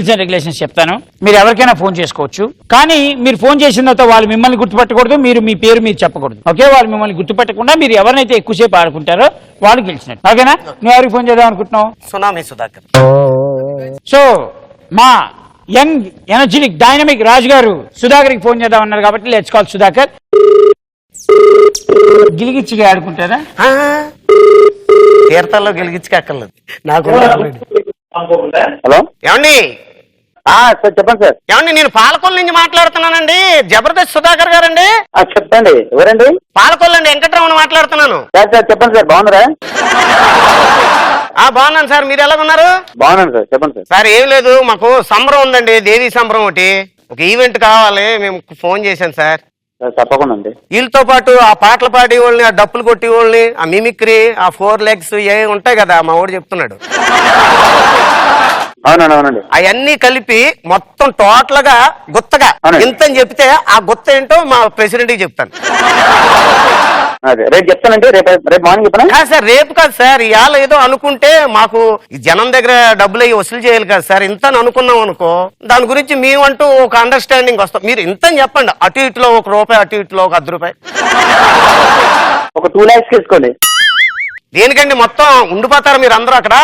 Rules and regulations చెప్తాను. మీరు ఎవరికైనా ఫోన్ చేసుకోవచ్చు, కానీ మీరు ఫోన్ చేసిన తర్వాత వాళ్ళు మిమ్మల్ని గుర్తుపట్టకూడదు, మీరు మీ పేరు మీరు చెప్పకూడదు. ఓకే, వాళ్ళు మిమ్మల్ని గుర్తుపట్టకుండా మీరు ఎవరినైతే ఎక్కువసేపు ఆడుకుంటారో వాళ్ళు గెలిచినట్టు. ఓకేనా? నువ్వు ఎవరికి ఫోన్ చేద్దాం అనుకుంటున్నావు? సునామీ సుధాకర్. సో మా యంగ్ ఎనర్జెటిక్ డైనమిక్ రాజు గారు సుధాకర్కి ఫోన్ చేద్దాం అన్నారు కాబట్టి లెట్స్ కాల్ సుధాకర్. గిలిగిచ్చిగా ఆడుకుంటారా? తీర్థాల్లో గెలిగించుక అక్కర్లేదు నాకు. హలో ఏమండి? సార్ చెప్పండి సార్. ఏమండి, నేను పాలకొల్లు నుంచి మాట్లాడుతున్నానండి. జబర్దస్త్ సుధాకర్ గారండి? చెప్పండి, ఎవరండి? పాలకొల్లు అండి, వెంకట్రామన్ మాట్లాడుతున్నాను. సార్ సార్ చెప్పండి సార్, బాగున్నారా? బాగున్నాను సార్, మీరు ఎలాగున్నారు? బాగున్నాను సార్, చెప్పండి సార్. సార్ ఏం లేదు, మాకు సంబరం ఉందండి, దేవీ సంబరం ఒకటి, ఒక ఈవెంట్ కావాలి, మేము ఫోన్ చేశాను సార్. తప్పకుండా అండి. వీళ్ళతో పాటు ఆ పాటలు పాడే వాళ్ళని, ఆ డప్పులు కొట్టే వాళ్ళని, ఆ మిమిక్రీ, ఆ 4 legs ఏ ఉంటాయి కదా, మా వాడు చెప్తున్నాడు. అవునండి అవునండి. అవన్నీ కలిపి మొత్తం టోటల్ గా గుత్తగా ఇంత అని చెప్తే ఆ గుత్త ఏంటో మా ప్రెసిడెంట్ కి చెప్తాను. అదే రేపు చెప్తానండి, రేపు మార్నింగ్ చెప్పనా? సార్ రేపు కాదు సార్, ఇవాళ ఏదో అనుకుంటే మాకు జనం దగ్గర డబ్బులు అయ్యి వసూలు చేయాలి కదా సార్. ఇంత అనుకున్నాం అనుకో, దాని గురించి మేమంటూ ఒక అండర్స్టాండింగ్ వస్తాం. మీరు ఇంత చెప్పండి, అటు ఇటులో ₹1, అటు ఇటులో ఒక ₹10. ఒక 2 lakhs తీసుకోండి. దేనికండి? మొత్తం ఉండిపోతారా మీరు అందరూ అక్కడ?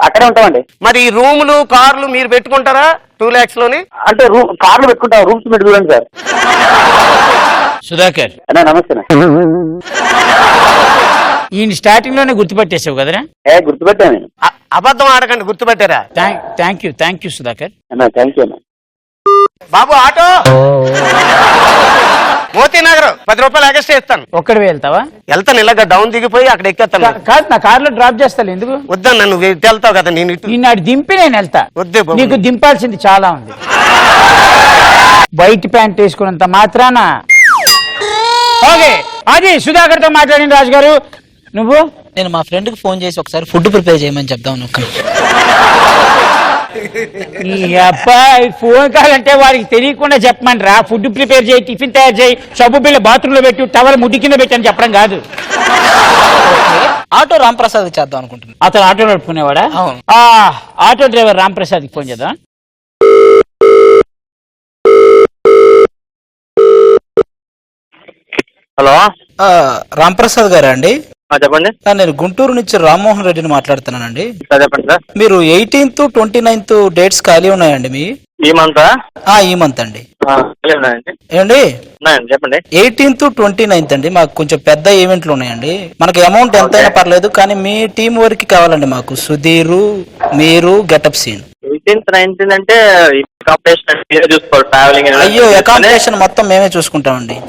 అక్కడే ఉంటామండి. మరి ఈ రూములు కార్లు మీరు పెట్టుకుంటారా 2 lakhs లోని? అంటే కార్లు పెట్టుకుంటాం, రూమ్స్ మీరు చూడండి సార్. సుధాకర్ నమస్తే. ఈయన స్టార్టింగ్ లోనే గుర్తుపట్టేసావు కదరా? గుర్తుపెట్టాను నేను. అబద్ధం ఆడకండి, గుర్తుపెట్టారా? Thank you Sudhakar. Thank you అన్న. బాబు ఆటో మోతీనగర్ ₹10 ఎక్స్ట్రా ఇస్తాను. ఒక్కడివే వెళ్తావా? వెళ్తాను, ఇలాగ డౌన్ దిగిపోయి అక్కడ ఎక్కేస్తాను. కాదు, నా కార్లో డ్రాప్ చేస్తాను. ఎందుకు వద్దన్నా, నువ్వు వెళ్తావు కదా, నేను నిన్నాడు దింపి నేను వెళ్తా. వద్దే బాబు, నీకు దింపాల్సింది చాలా ఉంది. వైట్ ప్యాంట్ వేసుకున్నంత మాత్రాన. ఓకే, అది సుధాకర్ తో మాట్లాడిన రాజు గారు. నువ్వు? నేను మా ఫ్రెండ్ కి ఫోన్ చేసి ఒకసారి ఫుడ్ ప్రిపేర్ చేయమని చెప్దాం. ఈ అబ్బాయి ఫోన్ కాల్ అంటే వాడికి తెలియకుండా చెప్పమంటారా? ఫుడ్ ప్రిపేర్ చేయి, టిఫిన్ తయారు చేయి, సబ్బు బిళ్ళ బాత్రూమ్ లో పెట్టు, టవల్ ముడ్డి కింద పెట్టి అని చెప్పడం కాదు. ఆటో రాంప్రసాద్ చేద్దాం అనుకుంటున్నాను. అతను ఆటో నడుపుకునేవాడా? ఆటో డ్రైవర్ రాంప్రసాద్ కి ఫోన్ చేద్దాం. హలో, రాంప్రసాద్ గారా అండి? చెప్పండి. నేను గుంటూరు నుంచి రామ్మోహన్ రెడ్డిని మాట్లాడుతున్నానండి. చెప్పండి సార్. మీరు 18th, 29th డేట్స్ ఖాళీ ఉన్నాయండి మీ? ఈ మంత్? ఈ మంత్ అండి. ఏమండి చెప్పండి. 18th, 29th అండి, మాకు కొంచెం పెద్ద ఈవెంట్లు ఉన్నాయండి. మనకి అమౌంట్ ఎంతైనా పర్లేదు, కానీ మీ టీం వరకు కావాలండి మాకు. సుధీర్, మీరు, గెటప్ సీన్. 18th, 19th అంటే చూసుకోవాలి. ట్రావెలింగ్? అయ్యో, అకామిడేషన్ మొత్తం మేమే చూసుకుంటామండి.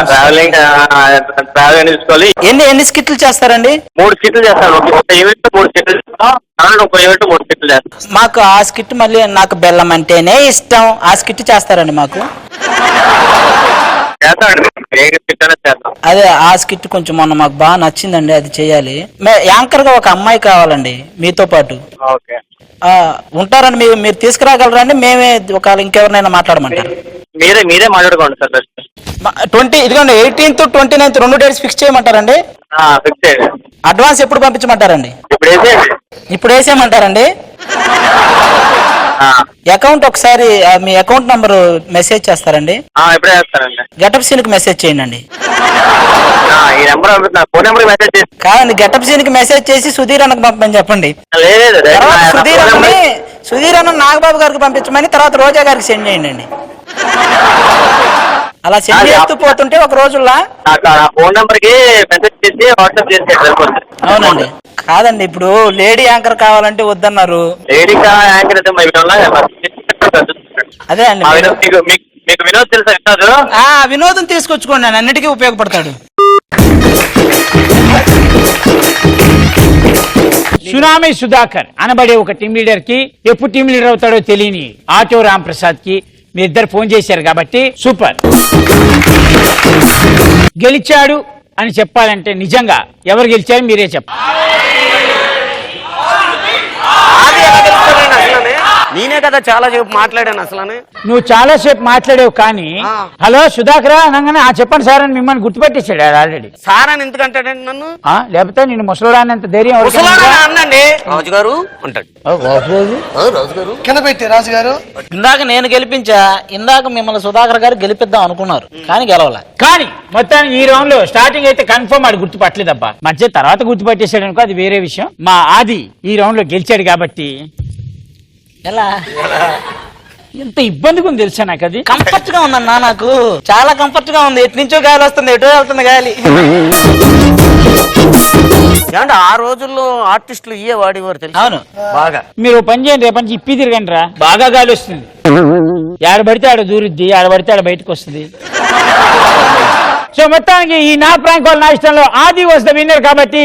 ట్రావెలింగ్ చూసుకోవాలి. ఎన్ని స్కిట్లు చేస్తారండి? 3 స్కిట్లు చేస్తాను. ఒక ఈవెంట్ 3 స్కిట్లు చేస్తాం, ఒక ఈవెంట్ 3 స్కిట్లు చేస్తాం. మాకు ఆ స్కిట్ మళ్ళీ నాకు బెల్లం అంటేనే ఇష్టం, ఆ స్కిట్ చేస్తారండి మాకు? అదే ఆ స్కిట్ కొంచెం మొన్న మాకు బాగా నచ్చిందండి, అది చెయ్యాలి. యాంకర్ గా ఒక అమ్మాయి కావాలండి మీతో పాటు. ఉంటారండి? మీరు తీసుకురాగలరా అండి? మేమే ఒకవేళ ఇంకెవరినైనా మాట్లాడమంటారు? మీరే మాట్లాడుకోండి sir. 18th, 29th 2 dates fix చేయమంటారండి? ఫిక్స్ చేయండి. అడ్వాన్స్ ఎప్పుడు పంపించమంటారండి? ఇప్పుడు వేసేయమంటారండి? అకౌంట్ ఒకసారి మీ అకౌంట్ నంబర్ మెసేజ్ చేస్తారండి? ఇప్పుడే చేస్తానండి. గెటప్ సీన్ కి మెసేజ్ చేయండి. ఈ నెంబర్ ఫోన్ నెంబర్ మెసేజ్ చేసి కాదండి, గెటప్ సీన్ కి మెసేజ్ చేసి సుధీర్ అన్నకు పంపమని చెప్పండి. సుధీర్ అన్న నాగబాబు గారికి పంపించమని, తర్వాత రోజా గారికి సెండ్ చేయండి. అలా సెండ్ చేస్తూ పోతుంటే ఒక రోజుల్లో ఫోన్ నెంబర్ కి మెసేజ్ చేసి వాట్సాప్ చేసి. అవునండి. కాదండి, ఇప్పుడు లేడీ యాంకర్ కావాలంటే వద్దన్నారు. లేడీ యాంకర్ అదే అండి. మీకు వినోద్ తెలుసా? వినోదం తీసుకొచ్చుకోండి, ఆయన అన్నిటికీ ఉపయోగపడతాడు. సునామీ సుధాకర్ అనబడే ఒక టీం లీడర్ కి ఎప్పుడు టీం లీడర్ అవుతాడో తెలియని ఆటో రాంప్రసాద్ కి మీ ఇద్దరు ఫోన్ చేశారు కాబట్టి సూపర్. గెలిచాడు అని చెప్పాలంటే నిజంగా ఎవరు గెలిచారు మీరే చెప్పాలి. నేనే కదా చాలా సేపు మాట్లాడాను అసలు. నువ్వు చాలా సేపు మాట్లాడేవు కానీ ఆ. హలో సుధాకర్ అనగానే చెప్పండి సార్ అని మిమ్మల్ని గుర్తుపెట్టేశాడు ఆల్రెడీ. సార్ అని ఎందుకంటాడండి నన్ను? లేకపోతే నేను ముసలాడినంత ధైర్యం ఎవరికైనా ముసలాడా ఉందా? అన్నండి రాజుగారు అంటాడు. రాజుగారు కింద పెట్టి రాజుగారు. ఇందాక నేను గెలిపించా, ఇందాక మిమ్మల్ని సుధాకర్ గారు గెలిపిద్దాం అనుకున్నారు కానీ గెలవలే. కానీ మొత్తానికి ఈ రౌండ్ లో స్టార్టింగ్ అయితే కన్ఫర్మ్ ఆడు గుర్తుపట్టలేదబ్బా. మధ్య తర్వాత గుర్తుపట్టేశాడు అనుకో అది వేరే విషయం. మా ఆది ఈ రౌండ్ లో గెలిచాడు కాబట్టి ఎలా ఎంత ఇబ్బందిగా ఉంది తెలుసా నాకు. అది కంఫర్ట్ గా ఉందన్నా, నాకు చాలా కంఫర్ట్ గా ఉంది. ఎటు నుంచో గాలి వస్తుంది, ఎటో వెళ్తుంది గాలి. ఏమంటే ఆ రోజుల్లో ఆర్టిస్టులు ఇయ్యే వాడేవారు తెలుసు. అవును. బాగా మీరు ఓ పని చేయండి, రేపటి నుంచి ఇప్పి తిరగండి రా, బాగా గాలి వస్తుంది. ఆడ పడితే ఆడ దూరుద్ది, ఆడ పడితే ఆడ బయటకు వస్తుంది. సో మొత్తానికి ఈ నా ప్రాంక్ వాళ్ళ నా ఇష్టంలో ఆది వాస్ ద విన్నర్ కాబట్టి